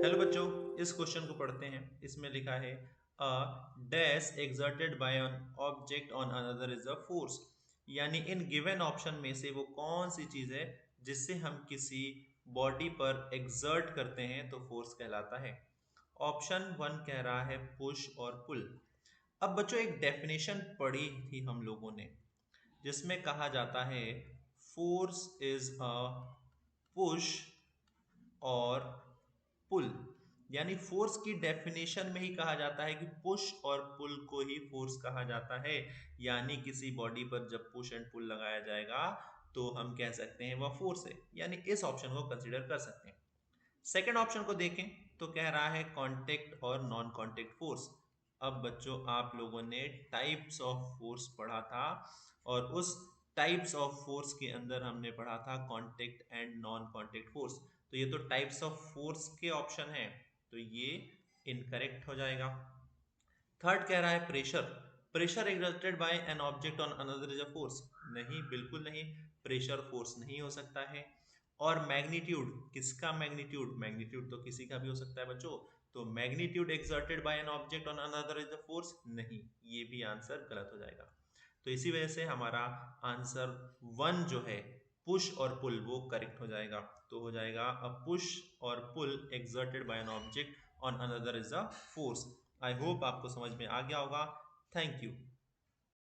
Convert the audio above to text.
Hello बच्चों, इस question को पढ़ते हैं। इसमें लिखा है a dash exerted by an object on another is a force. यानी इन गिवन ऑप्शन में से वो कौन सी चीज है जिससे हम किसी बॉडी पर एक्सर्ट करते हैं तो फोर्स कहलाता है। ऑप्शन वन कह रहा है पुश और पुल। अब बच्चों एक डेफिनेशन पढ़ी थी हम लोगों ने जिसमें कहा जाता है फोर्स इज अ पुश और पुल। यानी फोर्स की डेफिनेशन में ही कहा जाता है कि पुश और पुल को ही फोर्स कहा जाता है। यानी किसी बॉडी पर जब पुश एंड पुल लगाया जाएगा तो हम कह सकते हैं वह फोर्स है। यानी इस ऑप्शन को कंसीडर कर सकते हैं। सेकंड ऑप्शन को देखें तो कह रहा है कांटेक्ट और नॉन कांटेक्ट फोर्स। अब बच्चों आप लोगों ने टाइप्स ऑफ फोर्स पढ़ा था और उस टाइप्स ऑफ फोर्स के अंदर हमने पढ़ा था contact and non contact force. तो ये तो टाइप्स ऑफ फोर्स के ऑप्शन है, तो ये इनकरेक्ट हो जाएगा। थर्ड कह रहा है pressure. Pressure exerted by an object on another is a force. नहीं, बिल्कुल नहीं, प्रेशर फोर्स नहीं हो सकता है। और मैग्नीट्यूड, किसका मैग्नीट्यूड? मैग्नीट्यूड तो किसी का भी हो सकता है बच्चों। तो magnitude exerted by an object on another is a force, नहीं, ये भी आंसर गलत हो जाएगा। तो इसी वजह से हमारा आंसर वन जो है पुश और पुल वो करेक्ट हो जाएगा। तो हो जाएगा अ पुश और pull exerted by an object on another is a force. I hope आपको समझ में आ गया होगा। Thank you.